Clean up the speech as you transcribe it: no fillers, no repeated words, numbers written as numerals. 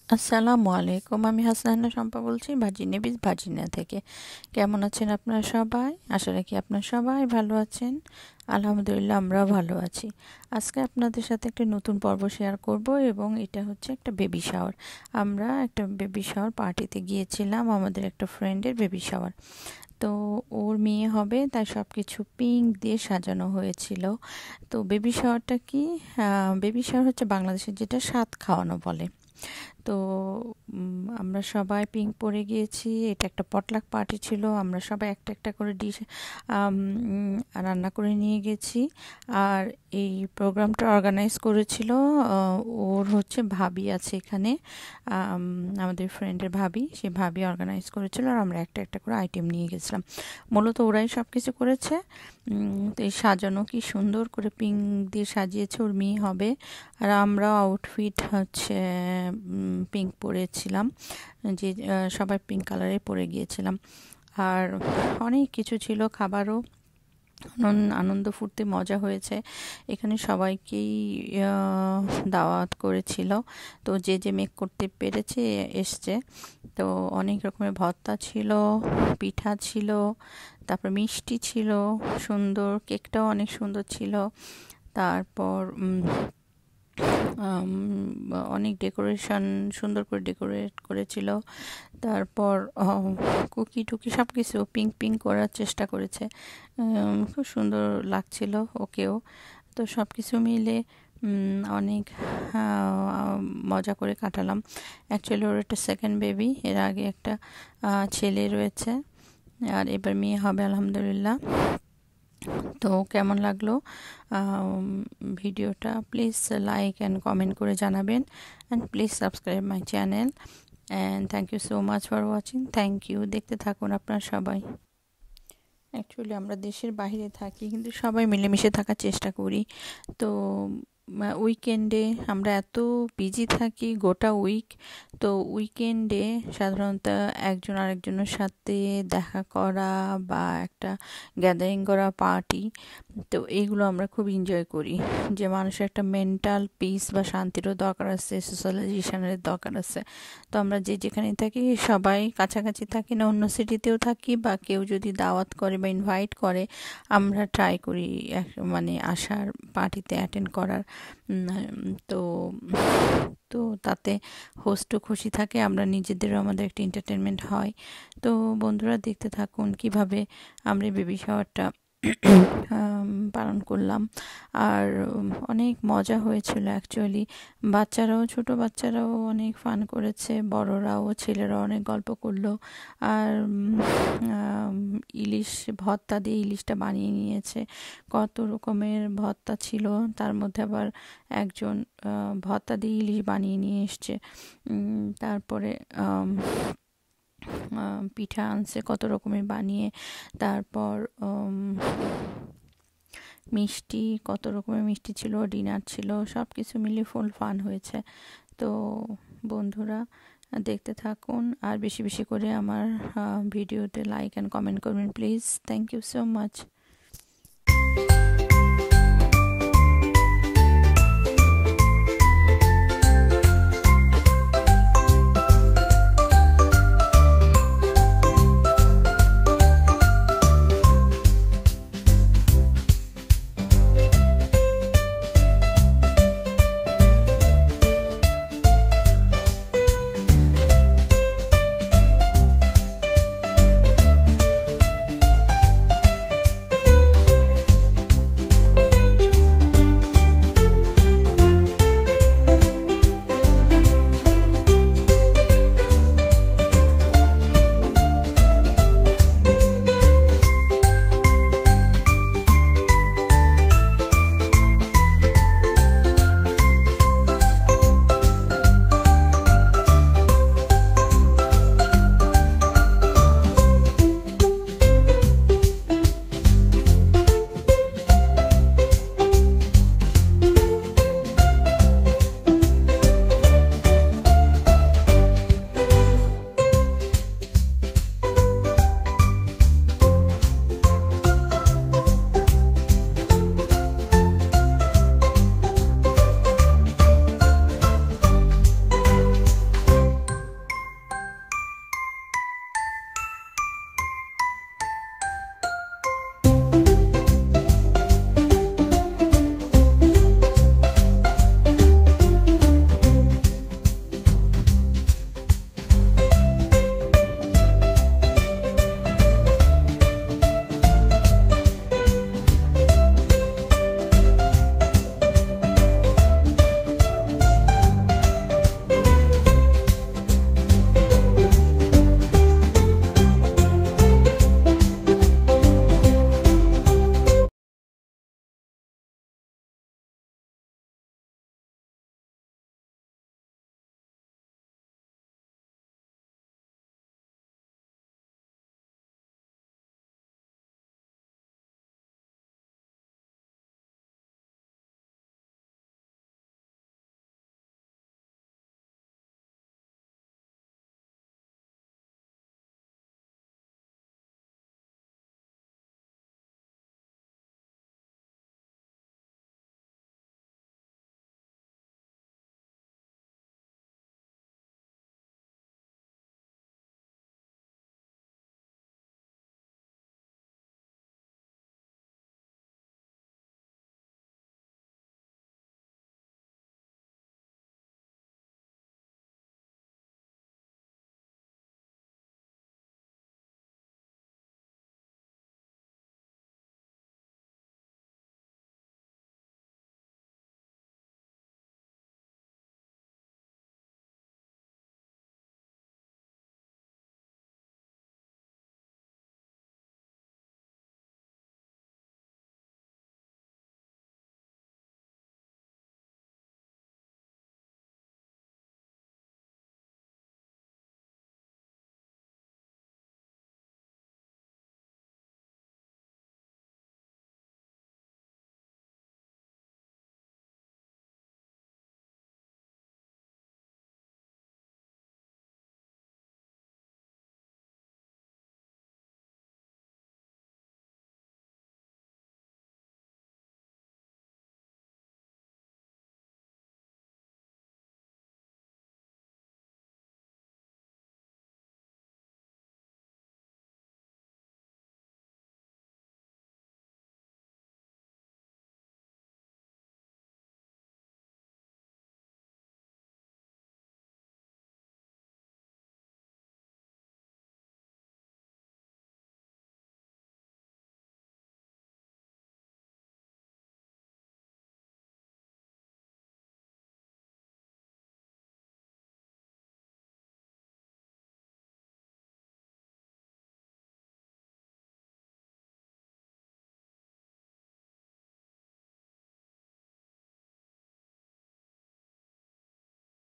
আসসালামু আলাইকুম। আমি হাসনাইনা শম্পা বলছি ভার্জিনিয়া বিচ, ভার্জিনিয়া থেকে। কেমন আছেন আপনারা সবাই? আশা রাখি আপনারা সবাই ভালো আছেন। আলহামদুলিল্লাহ, আমরাও ভালো আছি। আজকে আপনাদের সাথে একটা নতুন পর্ব শেয়ার করব এবং এটা হচ্ছে একটা বেবি শাওয়ার। আমরা একটা বেবি শাওয়ার পার্টিতে গিয়েছিলাম, আমাদের একটা ফ্রেন্ডের বেবি শাওয়ার। তো ওর মেয়ে হবে, তাই সব কিছু পিঙ্ক দিয়ে সাজানো হয়েছিল। তো বেবি শাওয়ারটা কি? বেবি শাওয়ার হচ্ছে বাংলাদেশের যেটা সাত খাওয়ানো বলে। তো আমরা সবাই পিঙ্ক পরে গিয়েছি। এটা একটা পটলাক পার্টি ছিল। আমরা সবাই একটা একটা করে ডিশ রান্না করে নিয়ে গেছি। আর এই প্রোগ্রামটা অর্গানাইজ করেছিল ওর হচ্ছে ভাবি আছে এখানে, আমাদের ফ্রেন্ডের ভাবি। সে ভাবি অর্গানাইজ করেছিল আর আমরা একটা একটা করে আইটেম নিয়ে গেছিলাম। মূলত ওরাই সব কিছু করেছে। তো এই সাজানো কি সুন্দর করে পিঙ্ক দিয়ে সাজিয়েছে, ওর মেয়ে হবে। আর আমরা আউটফিট হচ্ছে পিঙ্ক পরেছিলাম, যে সবাই পিঙ্ক কালারে পরে গিয়েছিলাম। আর অনেক কিছু ছিল, খাবারও আনন্দ ফুর্তি মজা হয়েছে। এখানে সবাইকেই দাওয়াত করেছিল। তো যে যে মেক করতে পেরেছে এসছে। তো অনেক রকমের ভর্তা ছিল, পিঠা ছিল, তারপর মিষ্টি ছিল, সুন্দর কেকটাও অনেক সুন্দর ছিল। তারপর অনেক ডেকোরেশন, সুন্দর করে ডেকোরেট করেছিল। তারপর কুকি টুকি সব কিছু পিঙ্ক পিঙ্ক করার চেষ্টা করেছে। খুব সুন্দর লাগছিল ওকেও। তো সব কিছু মিলে অনেক মজা করে কাটালাম। অ্যাকচুয়ালি ওর একটা সেকেন্ড বেবি, এর আগে একটা ছেলে রয়েছে, আর এবার মেয়ে হবে আলহামদুলিল্লাহ। তো কেমন লাগলো ভিডিওটা? প্লিজ লাইক অ্যান্ড কমেন্ট করে জানাবেন, and please subscribe my channel. And thank you so much for watching. Thank you. দেখতে থাকুন আপনারা সবাই। অ্যাকচুয়ালি আমরা দেশের বাইরে থাকি, কিন্তু সবাই মিলেমিশে থাকার চেষ্টা করি। তো উইকেন্ডে আমরা এত বিজি থাকি গোটা উইক। তো উইকেন্ডে সাধারণত একজন আরেকজনের সাথে দেখা করা বা একটা গ্যাদারিং করা, পার্টি, তো এইগুলো আমরা খুব এনজয় করি। যে মানুষের একটা মেন্টাল পিস বা শান্তিরও দরকার আছে, সোশ্যালাইজেশনের দরকার আছে। তো আমরা যে যেখানে থাকি সবাই কাছাকাছি থাকি না, অন্য সিটিতেও থাকি, বা কেউ যদি দাওয়াত করে বা ইনভাইট করে আমরা ট্রাই করি মানে আসার, পার্টিতে অ্যাটেন্ড করার। তো তো তাতে হোস্টও খুশি থাকে, আমরা নিজেদেরও আমাদের একটা এন্টারটেনমেন্ট হয়। তো বন্ধুরা দেখতে থাকুন কিভাবে আমরা বেবি শাওয়ারটা পালন করলাম। আর অনেক মজা হয়েছিল অ্যাকচুয়ালি। বাচ্চারাও, ছোট বাচ্চারাও অনেক ফান করেছে, বড়রাও, ছেলেরাও অনেক গল্প করলো। আর ইলিশ ভর্তা দিয়ে ইলিশটা বানিয়ে নিয়েছে। কত রকমের ভর্তা ছিল, তার মধ্যে আবার একজন ভর্তা দিয়ে ইলিশ বানিয়ে নিয়ে এসছে। তারপরে পিঠা আনছে কত রকমের বানিয়ে। তারপর মিষ্টি, কত রকমের মিষ্টি ছিল, ডিনার ছিল, সব কিছু মিলিয়ে ফুল ফান হয়েছে। তো বন্ধুরা দেখতে থাকুন, আর বেশি বেশি করে আমার ভিডিওতে লাইক অ্যান্ড কমেন্ট করবেন please. Thank you so much.